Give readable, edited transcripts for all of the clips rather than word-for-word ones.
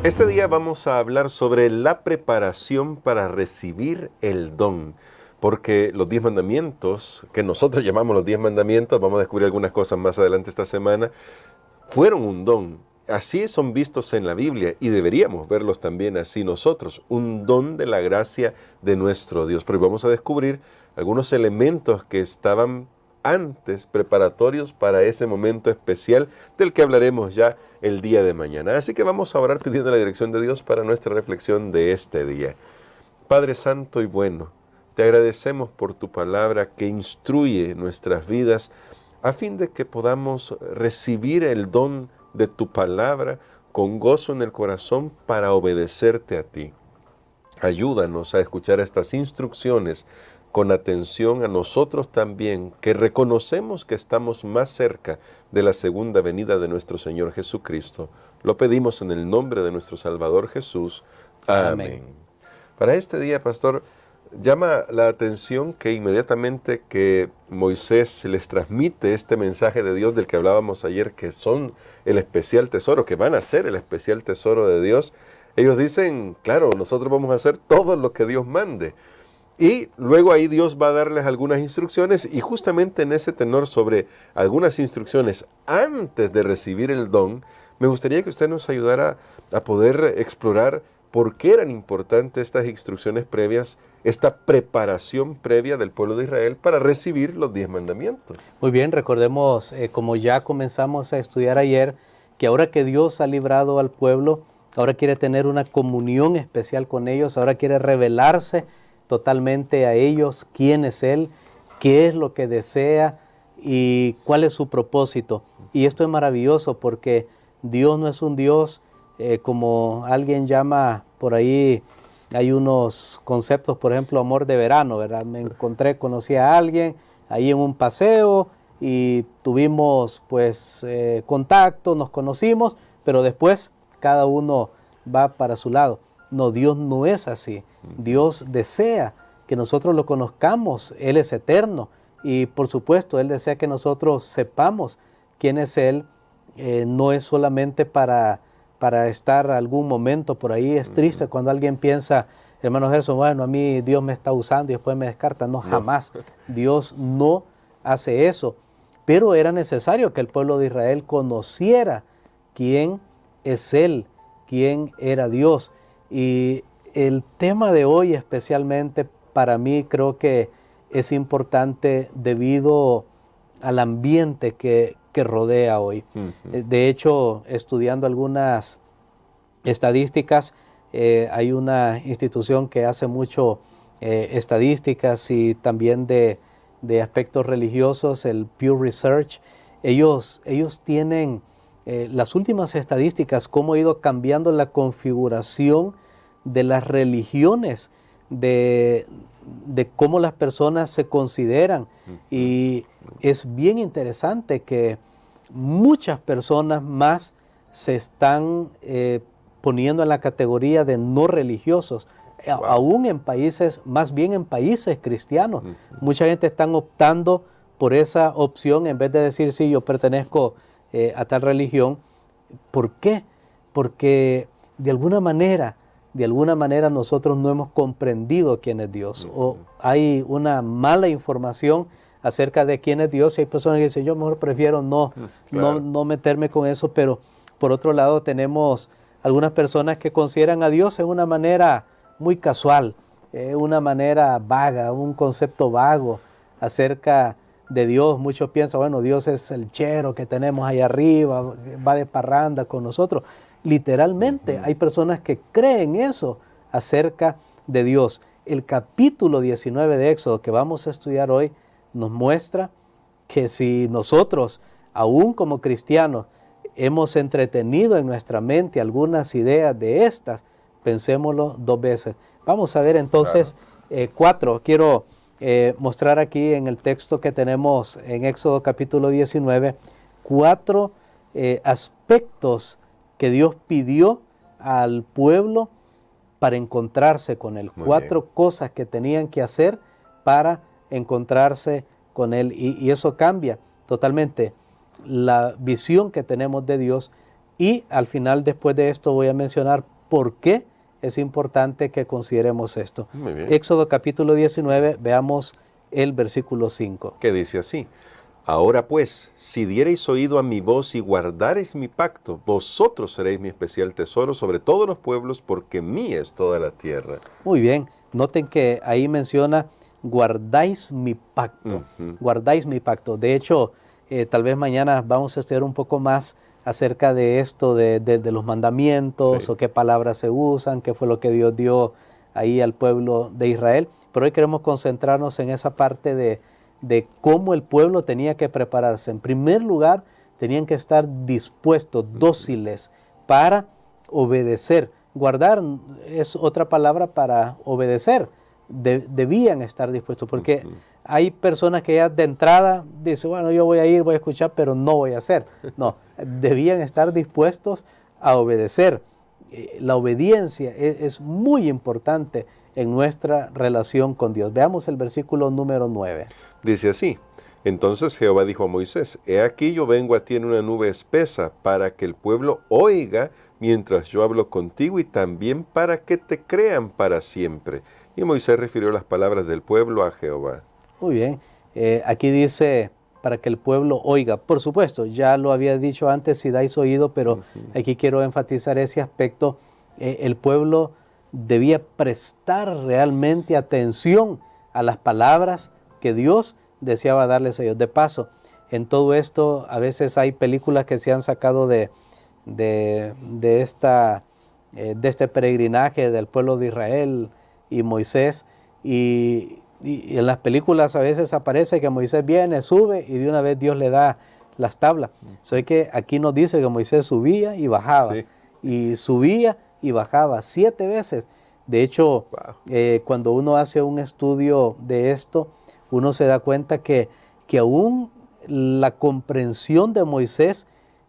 Este día vamos a hablar sobre la preparación para recibir el don, porque los 10 mandamientos, que nosotros llamamos los 10 mandamientos, vamos a descubrir algunas cosas más adelante esta semana, fueron un don. Así son vistos en la Biblia y deberíamos verlos también así nosotros, un don de la gracia de nuestro Dios. Pero vamos a descubrir algunos elementos que estaban antes preparatorios para ese momento especial del que hablaremos ya el día de mañana. Así que vamos a orar pidiendo la dirección de Dios para nuestra reflexión de este día. Padre Santo y bueno, te agradecemos por tu palabra que instruye nuestras vidas a fin de que podamos recibir el don de tu palabra con gozo en el corazón para obedecerte a ti. Ayúdanos a escuchar estas instrucciones con atención a nosotros también, que reconocemos que estamos más cerca de la segunda venida de nuestro Señor Jesucristo. Lo pedimos en el nombre de nuestro Salvador Jesús. Amén. Para este día, pastor, llama la atención que inmediatamente que Moisés les transmite este mensaje de Dios del que hablábamos ayer, que son el especial tesoro, que van a ser el especial tesoro de Dios, ellos dicen, claro, nosotros vamos a hacer todo lo que Dios mande. Y luego ahí Dios va a darles algunas instrucciones y justamente en ese tenor sobre algunas instrucciones antes de recibir el don, me gustaría que usted nos ayudara a poder explorar por qué eran importantes estas instrucciones previas, esta preparación previa del pueblo de Israel para recibir los 10 mandamientos. Muy bien, recordemos, como ya comenzamos a estudiar ayer, que ahora que Dios ha librado al pueblo, ahora quiere tener una comunión especial con ellos, ahora quiere revelarse totalmente a ellos quién es Él, qué es lo que desea y cuál es su propósito. Y esto es maravilloso porque Dios no es un Dios como alguien llama por ahí, hay unos conceptos, por ejemplo, amor de verano, ¿verdad? Conocí a alguien ahí en un paseo y tuvimos pues contacto, nos conocimos, pero después cada uno va para su lado. No, Dios no es así. Dios desea que nosotros lo conozcamos. Él es eterno y por supuesto Él desea que nosotros sepamos quién es Él. No es solamente para estar algún momento por ahí. Es triste cuando alguien piensa, hermano Jesús, bueno, a mí Dios me está usando y después me descarta. No, jamás. Dios no hace eso. Pero era necesario que el pueblo de Israel conociera quién es Él, quién era Dios. Y el tema de hoy especialmente para mí creo que es importante debido al ambiente que rodea hoy. De hecho, estudiando algunas estadísticas, hay una institución que hace mucho estadísticas y también de aspectos religiosos, el Pew Research. Ellos tienen las últimas estadísticas, cómo ha ido cambiando la configuración de las religiones, de cómo las personas se consideran. Y es bien interesante que muchas personas más se están poniendo en la categoría de no religiosos, aún en países, más bien en países cristianos. Mucha gente está optando por esa opción en vez de decir, sí, yo pertenezco a tal religión. ¿Por qué? Porque de alguna manera nosotros no hemos comprendido quién es Dios, o hay una mala información acerca de quién es Dios y hay personas que dicen, yo mejor prefiero no meterme con eso, pero por otro lado tenemos algunas personas que consideran a Dios en una manera muy casual, una manera vaga, un concepto vago acerca de Dios. Muchos piensan, bueno, Dios es el chero que tenemos ahí arriba, va de parranda con nosotros. Literalmente hay personas que creen eso acerca de Dios. El capítulo 19 de Éxodo que vamos a estudiar hoy nos muestra que si nosotros, aún como cristianos, hemos entretenido en nuestra mente algunas ideas de estas, pensémoslo dos veces. Vamos a ver entonces cuatro. Quiero mostrar aquí en el texto que tenemos en Éxodo capítulo 19, cuatro aspectos que Dios pidió al pueblo para encontrarse con Él. Cuatro cosas que tenían que hacer para encontrarse con Él. Y eso cambia totalmente la visión que tenemos de Dios Y al final, después de esto, voy a mencionar por qué es importante que consideremos esto. Muy bien. Éxodo capítulo 19, veamos el versículo 5. Que dice así: Ahora pues, si diereis oído a mi voz y guardareis mi pacto, vosotros seréis mi especial tesoro sobre todos los pueblos, porque mía es toda la tierra. Muy bien, noten que ahí menciona, guardáis mi pacto, guardáis mi pacto. De hecho, tal vez mañana vamos a estudiar un poco más acerca de esto, de los mandamientos, Sí. o qué palabras se usan, qué fue lo que Dios dio ahí al pueblo de Israel. Pero hoy queremos concentrarnos en esa parte de cómo el pueblo tenía que prepararse. En primer lugar, tenían que estar dispuestos, dóciles, para obedecer. Guardar es otra palabra para obedecer. Debían estar dispuestos, porque hay personas que ya de entrada dicen, bueno, yo voy a ir, voy a escuchar, pero no voy a hacer. No, debían estar dispuestos a obedecer. La obediencia es muy importante en nuestra relación con Dios. Veamos el versículo número 9. Dice así: Entonces Jehová dijo a Moisés: He aquí yo vengo a ti en una nube espesa, para que el pueblo oiga mientras yo hablo contigo, y también para que te crean para siempre. Y Moisés refirió las palabras del pueblo a Jehová. Muy bien. Aquí dice, para que el pueblo oiga. Por supuesto, ya lo había dicho antes, si dais oído, pero aquí quiero enfatizar ese aspecto. El pueblo debía prestar realmente atención a las palabras que Dios deseaba darles a ellos. De paso, en todo esto, a veces hay películas que se han sacado de este peregrinaje del pueblo de Israel y Moisés, y en las películas a veces aparece que Moisés viene, sube, y de una vez Dios le da las tablas. Soy que aquí nos dice que Moisés subía y bajaba, Sí. y subía y bajaba 7 veces. De hecho, cuando uno hace un estudio de esto, uno se da cuenta que aún la comprensión de Moisés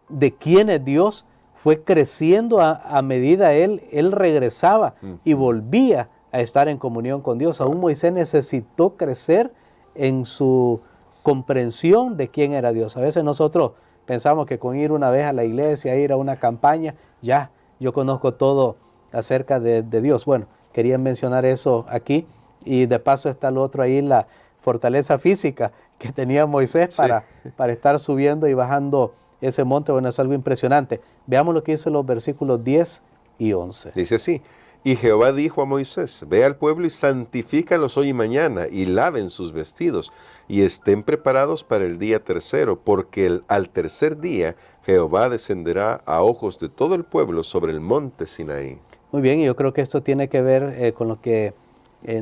de quién es Dios fue creciendo a medida él regresaba y volvía a estar en comunión con Dios. Aún Moisés necesitó crecer en su comprensión de quién era Dios. A veces nosotros pensamos que con ir una vez a la iglesia, ir a una campaña, ya, yo conozco todo acerca de Dios. Bueno, quería mencionar eso aquí, y de paso está lo otro ahí, la fortaleza física que tenía Moisés para estar subiendo y bajando ese monte. Bueno, es algo impresionante. Veamos lo que dice los versículos 10 y 11. Dice así: Y Jehová dijo a Moisés: Ve al pueblo y santifícalos hoy y mañana, y laven sus vestidos, y estén preparados para el día tercero, porque al tercer día Jehová descenderá a ojos de todo el pueblo sobre el monte Sinaí. Muy bien, y yo creo que esto tiene que ver con lo que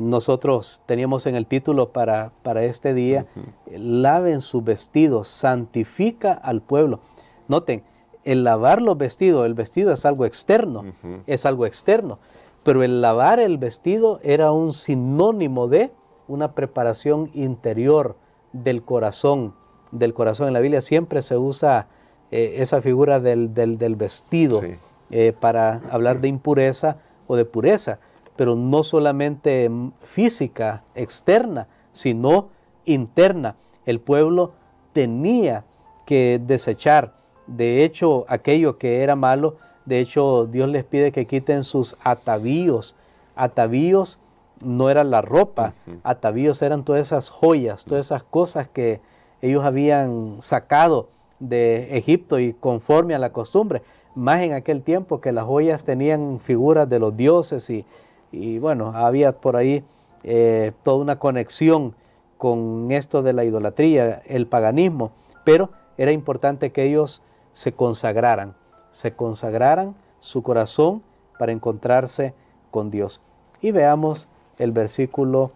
nosotros teníamos en el título para este día. Laven sus vestidos, santifica al pueblo. Noten, el lavar los vestidos, el vestido es algo externo, es algo externo, pero el lavar el vestido era un sinónimo de una preparación interior del corazón. En la Biblia siempre se usa esa figura del vestido, Sí. para hablar de impureza o de pureza, pero no solamente física, externa, sino interna. El pueblo tenía que desechar, de hecho, aquello que era malo. De hecho, Dios les pide que quiten sus atavíos. Atavíos no era la ropa, atavíos eran todas esas joyas, todas esas cosas que ellos habían sacado de Egipto, y conforme a la costumbre, más en aquel tiempo que las joyas tenían figuras de los dioses, y bueno, había por ahí toda una conexión con esto de la idolatría, el paganismo, pero era importante que ellos se consagraran su corazón para encontrarse con Dios. Y veamos el versículo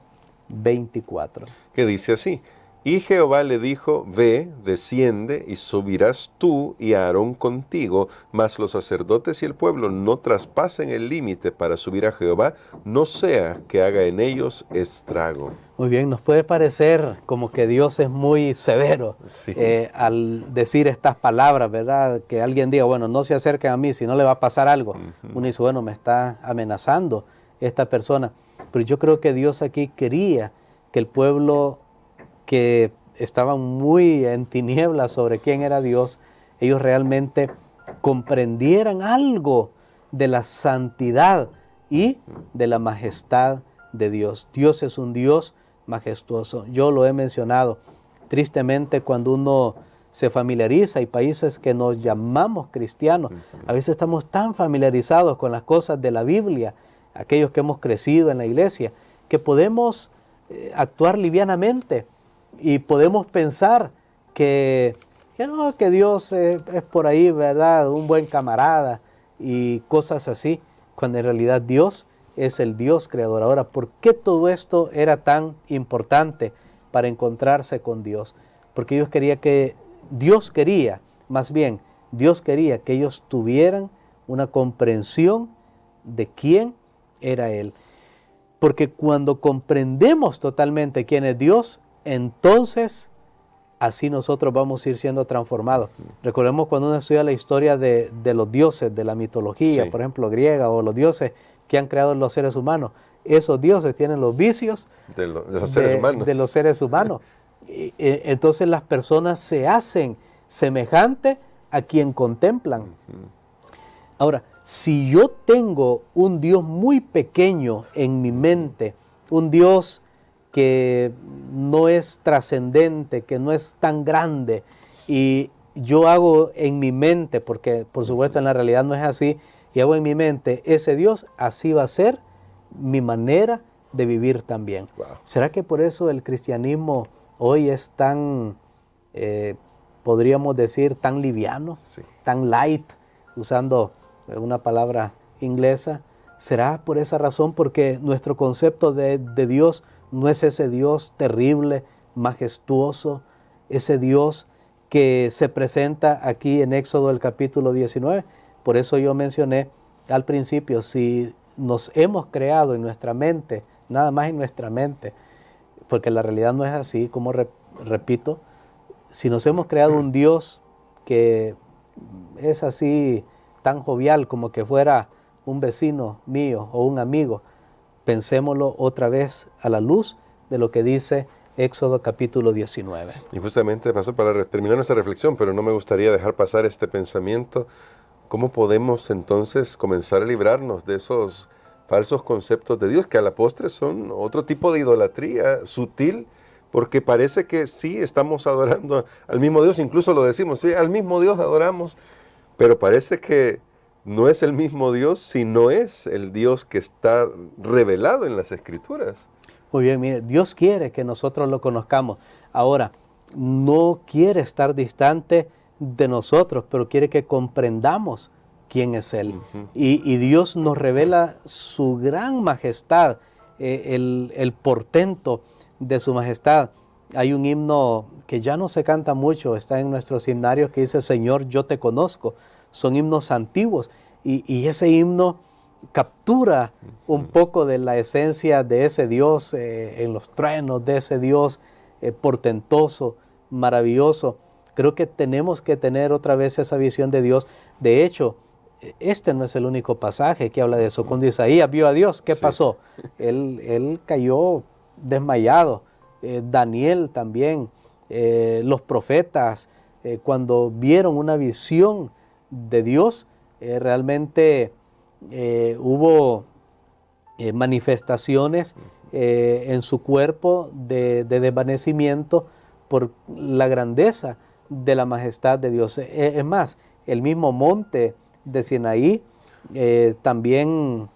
24. Que dice así: Y Jehová le dijo: Ve, desciende, y subirás tú y Aarón contigo, mas los sacerdotes y el pueblo no traspasen el límite para subir a Jehová, no sea que haga en ellos estrago. Muy bien, nos puede parecer como que Dios es muy severo Sí. al decir estas palabras, ¿verdad? Que alguien diga, bueno, no se acerquen a mí, si no le va a pasar algo. Uno dice, bueno, me está amenazando esta persona. Pero yo creo que Dios aquí quería que el pueblo, que estaban muy en tinieblas sobre quién era Dios, ellos realmente comprendieran algo de la santidad y de la majestad de Dios. Dios es un Dios majestuoso. Yo lo he mencionado. Tristemente, cuando uno se familiariza, hay países que nos llamamos cristianos, a veces estamos tan familiarizados con las cosas de la Biblia, aquellos que hemos crecido en la iglesia, que podemos actuar livianamente y podemos pensar que no, que Dios es por ahí, ¿verdad? Un buen camarada y cosas así, cuando en realidad Dios es el Dios creador. Ahora, ¿por qué todo esto era tan importante para encontrarse con Dios? Porque Dios quería que ellos tuvieran una comprensión de quién era Él. Porque cuando comprendemos totalmente quién es Dios, entonces así nosotros vamos a ir siendo transformados. Recordemos cuando uno estudia la historia de los dioses, de la mitología, por ejemplo, griega, o los dioses que han creado los seres humanos. Esos dioses tienen los vicios de los seres humanos. De los seres humanos. Entonces las personas se hacen semejante a quien contemplan. Ahora, si yo tengo un Dios muy pequeño en mi mente, un Dios que no es trascendente, que no es tan grande, y yo hago en mi mente, porque por supuesto en la realidad no es así, y hago en mi mente ese Dios, así va a ser mi manera de vivir también. Wow. ¿Será que por eso el cristianismo hoy es tan, podríamos decir, tan liviano, tan light, usando una palabra inglesa? ¿Será por esa razón? Porque nuestro concepto de Dios no es ese Dios terrible, majestuoso, ese Dios que se presenta aquí en Éxodo el capítulo 19. Por eso yo mencioné al principio, si nos hemos creado en nuestra mente, nada más en nuestra mente, porque la realidad no es así, como repito, si nos hemos creado un Dios que es así tan jovial como que fuera un vecino mío o un amigo, pensémoslo otra vez a la luz de lo que dice Éxodo capítulo 19. Y justamente, Pastor, para terminar nuestra reflexión, pero no me gustaría dejar pasar este pensamiento, ¿cómo podemos entonces comenzar a librarnos de esos falsos conceptos de Dios que a la postre son otro tipo de idolatría sutil? Porque parece que sí estamos adorando al mismo Dios, incluso lo decimos, sí, al mismo Dios adoramos, pero parece que no es el mismo Dios, sino es el Dios que está revelado en las Escrituras. Muy bien, mire, Dios quiere que nosotros lo conozcamos. Ahora, no quiere estar distante de nosotros, pero quiere que comprendamos quién es Él. Y Dios nos revela su gran majestad, el portento de su majestad. Hay un himno que ya no se canta mucho, está en nuestros himnarios, que dice, Señor, yo te conozco. Son himnos antiguos y ese himno captura un poco de la esencia de ese Dios en los truenos, de ese Dios portentoso, maravilloso. Creo que tenemos que tener otra vez esa visión de Dios. De hecho, este no es el único pasaje que habla de eso. Cuando Isaías vio a Dios, ¿qué pasó? Él cayó desmayado. Daniel también, los profetas, cuando vieron una visión de Dios, realmente hubo manifestaciones en su cuerpo de desvanecimiento por la grandeza de la majestad de Dios. Es más, el mismo monte de Sinaí también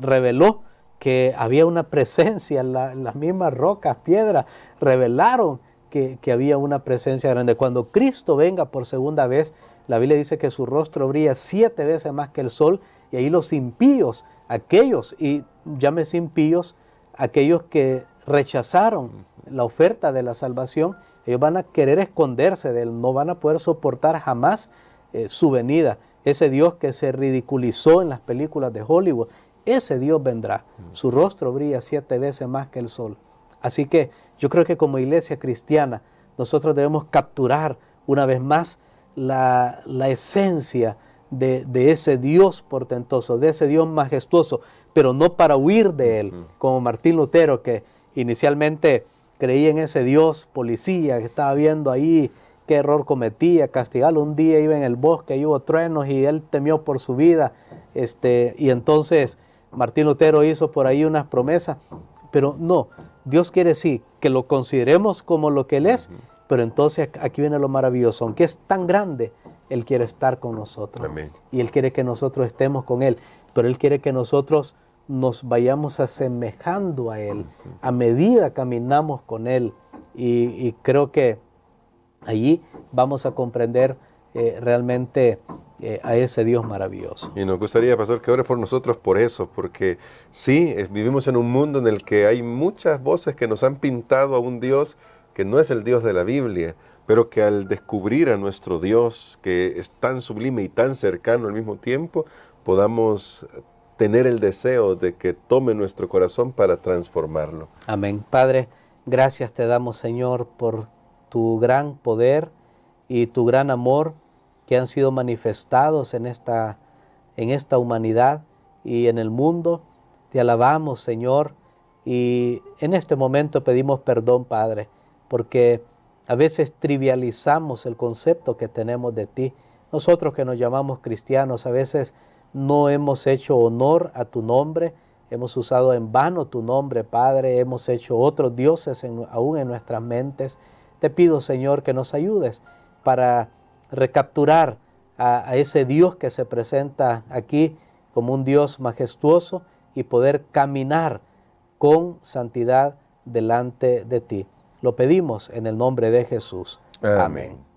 reveló que había una presencia, las mismas rocas, piedras, revelaron que había una presencia grande. Cuando Cristo venga por segunda vez, la Biblia dice que su rostro brilla 7 veces más que el sol, y ahí los impíos, aquellos, y llámese impíos, aquellos que rechazaron la oferta de la salvación, ellos van a querer esconderse de Él, no van a poder soportar jamás su venida. Ese Dios que se ridiculizó en las películas de Hollywood, ese Dios vendrá. Su rostro brilla 7 veces más que el sol. Así que yo creo que como iglesia cristiana, nosotros debemos capturar una vez más la esencia de ese Dios portentoso, de ese Dios majestuoso, pero no para huir de Él, como Martín Lutero, que inicialmente creía en ese Dios policía que estaba viendo ahí, qué error cometía, castigarlo. Un día iba en el bosque y hubo truenos y él temió por su vida. Y entonces Martín Lutero hizo por ahí unas promesas, pero no, Dios quiere sí que lo consideremos como lo que Él es, pero entonces aquí viene lo maravilloso, aunque es tan grande, Él quiere estar con nosotros. Amén. Y Él quiere que nosotros estemos con Él, pero Él quiere que nosotros nos vayamos asemejando a Él, a medida caminamos con Él, y creo que allí vamos a comprender realmente a ese Dios maravilloso. Y nos gustaría, pastor, que ore por nosotros por eso, porque sí, vivimos en un mundo en el que hay muchas voces que nos han pintado a un Dios que no es el Dios de la Biblia, pero que al descubrir a nuestro Dios, que es tan sublime y tan cercano al mismo tiempo, podamos tener el deseo de que tome nuestro corazón para transformarlo. Amén. Padre, gracias te damos, Señor, por tu gran poder y tu gran amor que han sido manifestados en esta humanidad y en el mundo. Te alabamos, Señor, y en este momento pedimos perdón, Padre, porque a veces trivializamos el concepto que tenemos de ti. Nosotros que nos llamamos cristianos, a veces no hemos hecho honor a tu nombre, hemos usado en vano tu nombre, Padre, hemos hecho otros dioses aún en nuestras mentes. Te pido, Señor, que nos ayudes para recapturar a ese Dios que se presenta aquí como un Dios majestuoso y poder caminar con santidad delante de ti. Lo pedimos en el nombre de Jesús. Amén. Amén.